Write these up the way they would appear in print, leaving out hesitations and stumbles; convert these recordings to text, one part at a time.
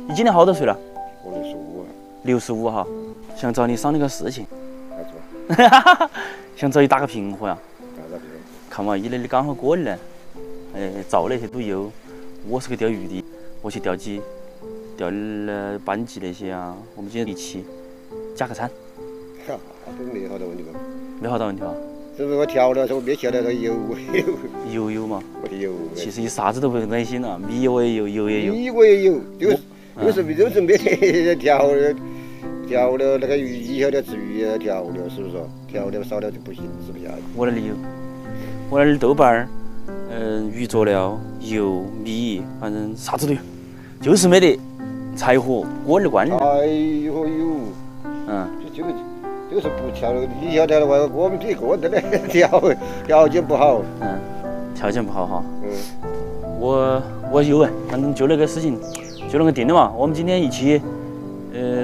你今年好多岁了？我65啊。65哈，想找你商量个事情。干什么？想找你打个平和呀。打个平和。看嘛，一来你刚好过年，早那些都有。我是个钓鱼的，我去钓鸡，钓了斑鸡那些啊。我们今天一起加个餐。哈，都没好大问题吧？没好大问题吧？是不是我调了，说没调了，油油嘛。我的油。其实你啥子都不安心了，米我也有，油也有。米我也有，有时没得调了那个鱼以后的吃鱼要调了，是不是？调了少了就不行，吃不下去。我那里有，我那里豆瓣儿，鱼佐料、油、米，反正啥子都有，就是没得柴火锅儿关。哎呦呦，就是不调了，你晓得了，我们几个人的条件不好。条件不好哈。我有反正就那个事情，就那个定了嘛。我们今天一起，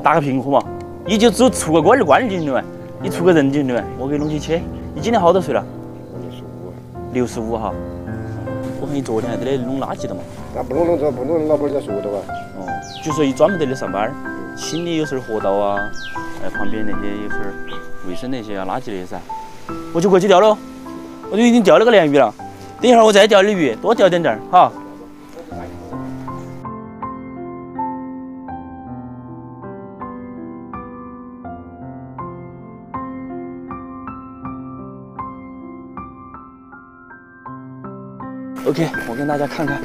打个平和嘛。你就只出个锅儿关就行了嘛，你出个人就行了嘛，我给你弄起去。你今年好多岁了？65哈。我看你昨天还在那里弄垃圾的嘛。那不弄老板在说的吧？哦，就说一专门在那上班，清理有时候河道啊，旁边那些有时候卫生那些啊，垃圾那些噻。我就过去钓了，我就已经钓了个鲢鱼了。等一会儿我再钓点鱼，多钓点哈。OK， 我跟大家看看，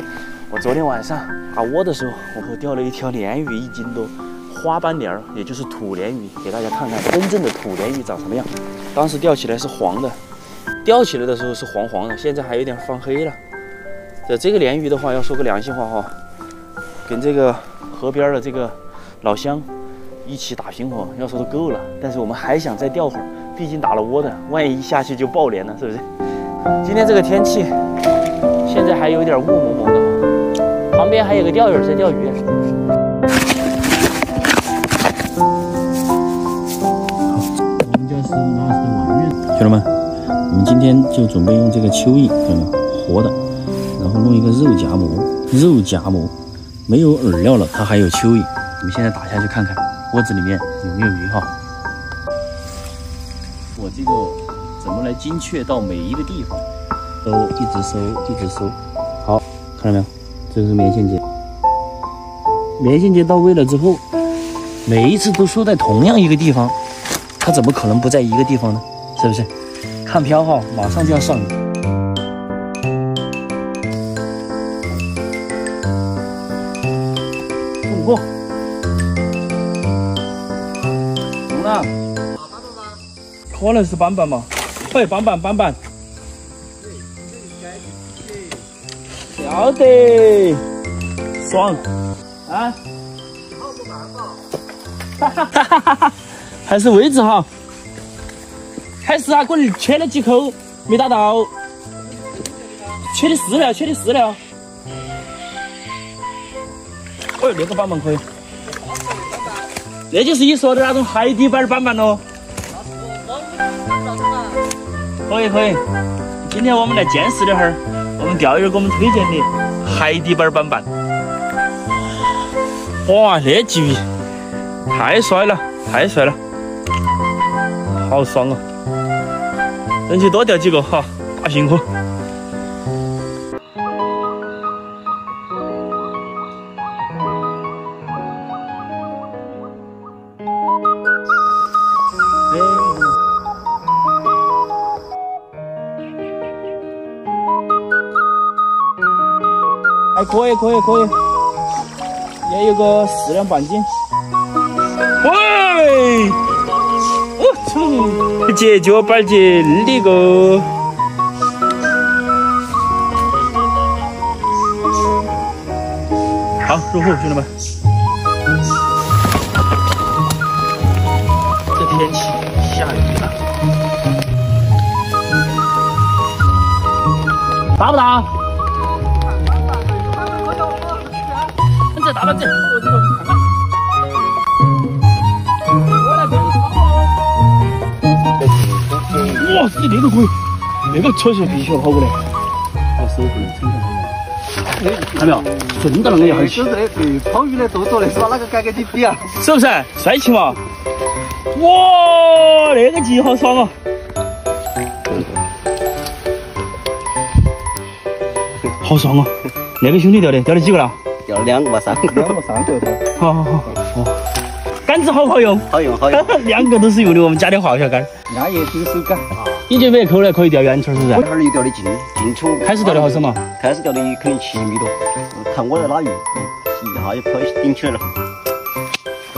我昨天晚上打窝的时候，我钓了一条鲢鱼1斤多，花斑鲢，也就是土鲢鱼，给大家看看真正的土鲢鱼长什么样。当时钓起来是黄的，钓起来的时候是黄黄的，现在还有点泛黑了。这个鲢鱼的话，要说个良心话哈，跟这个河边的这个老乡一起打平和，要说都够了。但是我们还想再钓会儿，毕竟打了窝的，万一下去就爆鲢了，是不是？今天这个天气。现在还有点雾蒙蒙的，旁边还有个钓友在钓鱼。我们家是马氏王源，兄弟们，我们今天就准备用这个蚯蚓，兄弟们，活的，然后弄一个肉夹馍，没有饵料了，它还有蚯蚓。我们现在打下去看看锅子里面有没有鱼哈。我这个怎么来精确到每一个地方？都一直收，好，看到没有？这是棉线结，棉线结到位了之后，每一次都收在同样一个地方，它怎么可能不在一个地方呢？是不是？看漂哈，马上就要上鱼。动过，中了，可能是斑斑嘛，对，斑斑。晓得，爽啊！哈，还是位置好。开始啊，给我切了几口，没打到。切的饲料。哦，那个斑斑可以。那就是你说的那种海底板斑斑咯。可以。今天我们来见识了会儿。我们钓友给我们推荐的海底板斑斑，哇，那鲫鱼太帅了，好爽啊！人去多钓几个哈，大平和。还可以，也有个4两半斤。喂，哦，解脚板解那个。好，入户，兄弟们。这天气下雨了，打不打？打到这，我这个看看。我来帮你抄哦。哇，你那个可以，那个确实必须要跑过来。我手不能撑开。看到没有？真的那个一哈儿起，对跑鱼的动作的是把哪个改给你比啊？是不是？帅气嘛！哇，那个鸡好爽哦！好爽哦！那个兄弟钓的几个了？钓了2个吧，3个3个头。好。杆子好不好用？好用。2个都是用的我们家的滑雪杆。压也新手感啊！你觉得扣来可以钓圆圈是不是？我这儿又钓的进球。开始钓的好深嘛？开始钓的肯定7米多，看我在拉鱼，一下就可以顶起来了。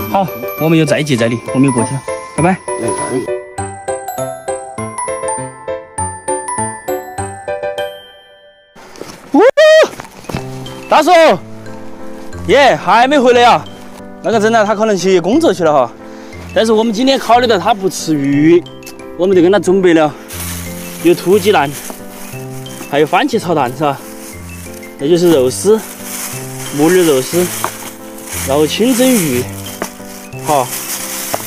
好，我们又再接再厉，我们又过去了，拜拜。大叔，耶，还没回来啊？那个真的他可能去工作去了哈。但是我们今天考虑到他不吃鱼，我们就跟他准备了有土鸡蛋，还有番茄炒蛋是吧？那就是肉丝、木耳肉丝，然后清蒸鱼，好，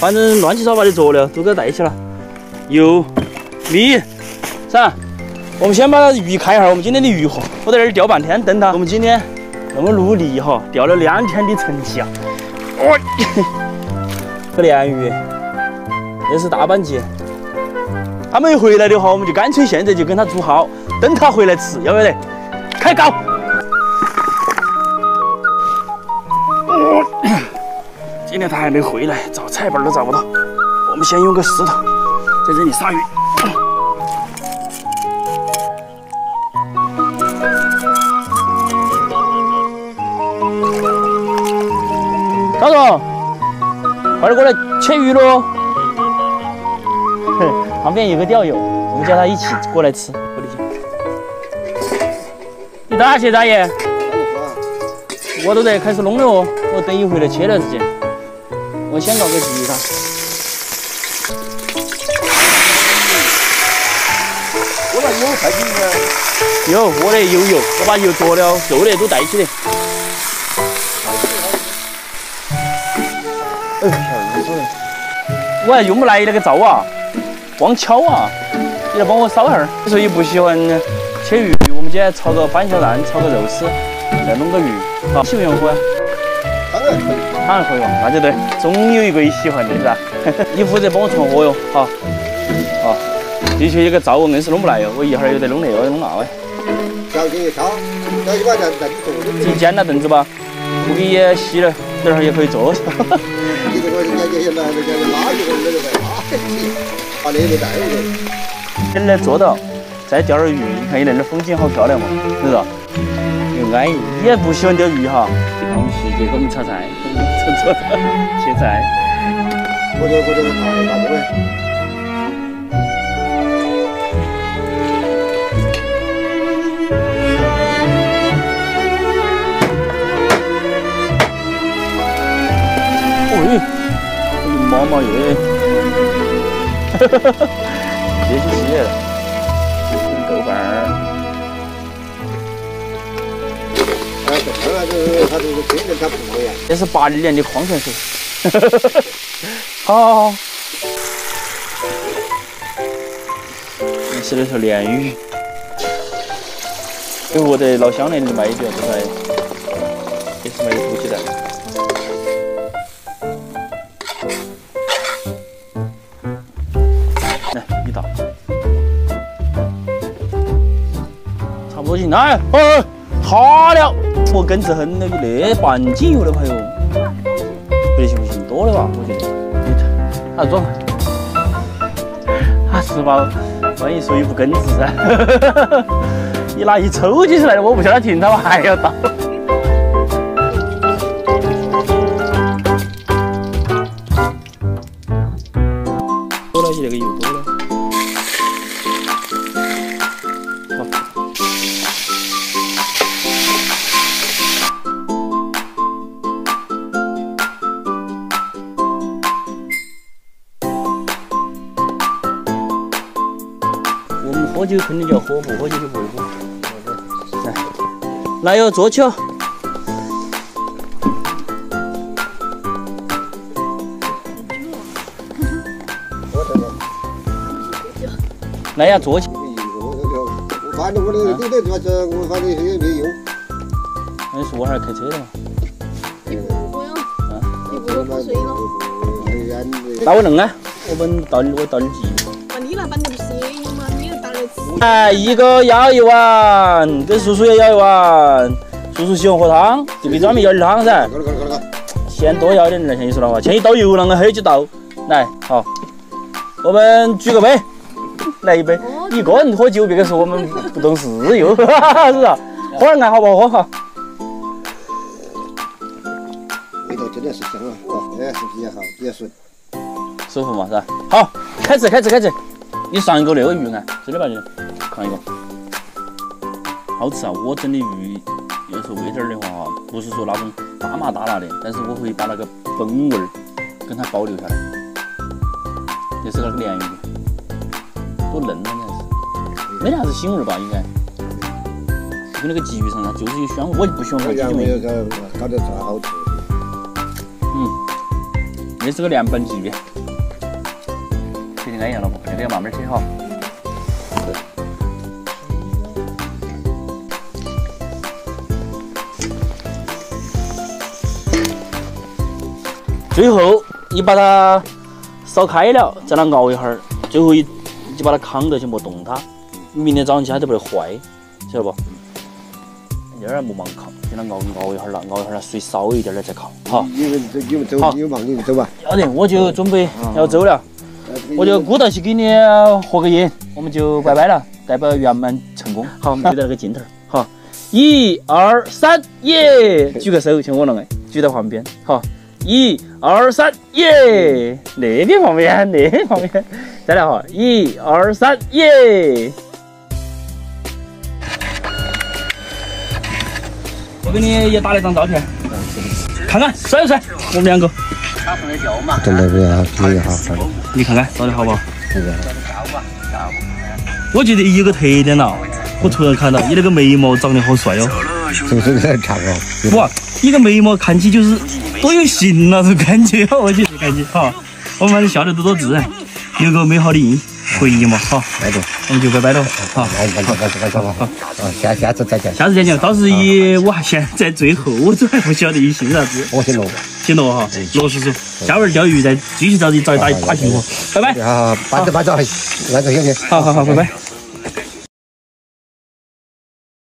反正乱七八糟的佐料都给他带起了，油、米，噻。我们先把鱼看一下，我们今天的鱼货，我在这儿钓半天等他。我们今天那么努力哈，钓了2天的成绩啊！哦，个鲢鱼，这是大板鲫。他没回来的话，我们就干脆现在就跟他煮好，等他回来吃，要不得？开搞！今天他还没回来，找菜板都找不到。我们先用个石头在这里杀鱼。大叔，快点过来切鱼喽！旁边有个钓友，我们叫他一起过来吃。过来去。你到哪去，大爷？我都在开始弄了哦，我等一会来切了直接。我先搞个鸡他。我那油太紧了。有，我的有油，我把油做了，肉的都带起的。哎呀，我还用不来那个灶啊，光敲啊！你来帮我烧一下儿。所以不喜欢切鱼，我们今天炒个番茄蛋，炒个肉丝，再弄个鱼。好，喜不喜欢喝啊？当然可以，当然可以嘛，那就对，总有一个喜欢的是吧？你负责帮我传火哟，好，好。的确，这个灶我硬是弄不来哟，我一会儿又得弄那个，弄那个。条件一挑，那就把在你做的。自己煎了凳子吧，不给也洗了，等会儿也可以坐。你这个人家就拉一个那个在把那个带回去。人来坐到，再钓点鱼，你看你那儿风景好漂亮嘛，是不是？又安逸。你也不喜欢钓鱼哈？我们徐姐给我们炒菜，切菜。我就大锅呗。妈妈耶！接起起来了，豆瓣儿。它这个真跟它不一样。这是80年的矿泉水。好。吃的是鲢鱼。我在老乡那里卖的比较多，也是卖土鸡蛋。来，好了，我根子很了，那半斤油的朋友，不行，多了吧？我觉得，啊装，是吧？万一说一副根子噻，一拿一抽起来，我不晓得停，他们还要倒。多了，那个油多了。喝酒肯定就要喝，不喝酒就不会喝。来哟，坐起哦。来呀，坐起。我发的我的对，我发的也没用。是我还是开车的嘛。你不用，你不用睡了。那我弄啊，我到你记。那你那班的不是也有吗？你打来吃。哎，一个要1碗，跟叔叔也要1碗。叔叔喜欢喝汤，就给专门要点汤噻。先多要点来，像你说的话，像一倒油浪啊，还有几道。来，好，我们举个杯，来一杯。一个人喝酒，别个说我们不懂事又，是不是？喝点看好不好？喝哈。味道真的是香啊！哎，是比较好，比较顺。舒服嘛，是吧？好，开始。你上一个那个鱼啊，这里吧，就看一个，好吃啊！我整的鱼，有时候味点的话，不是说那种大麻大辣的，但是我会把那个风味儿跟它保留下来。这是那个鲢鱼，多嫩啊！你还是没啥子腥味儿吧？应该。跟那个鲫鱼上它就是有香味，我就不喜欢喝这种鱼。搞得啥好吃？这是个凉拌鲫鱼。确定安逸了不？这个要慢慢切哈。最后你把它烧开了，在那熬一会儿，最后你把它扛着去莫动它，明天早上起它都不得坏，晓得不？一点儿莫忙扛，给它熬一会儿了，熬一会儿了，水烧一点儿再扛，好。你们走，有忙你们走吧。要得，我就准备要走了。我就鼓捣起给你合个影，我们就拜拜了，代表圆满成功。好，我们对着那个镜头，好，1、2、3，耶！举个手，像我那个，举到旁边，好，1、2、3，耶！那边旁边，再来哈，1、2、3，耶！我给你也打了张照片，看看帅不帅？我们两个。真的比较好，你看看照的好不好？我觉得有个特点了，我突然看到你那个眉毛长得好帅哦，是不是很长哦？哇，你个眉毛看起就是多有型那种感觉，我觉得感觉哈。我们还是笑得多自然，有个美好的回忆嘛，好，我们就拜拜了，好，下次再见。下次再见，到时我还现在最后我都还不晓得你姓啥子。我姓罗，姓罗哈，罗叔叔，下回钓鱼再继续找你找打一打平我，拜拜。好，把这那个兄弟，好，拜拜。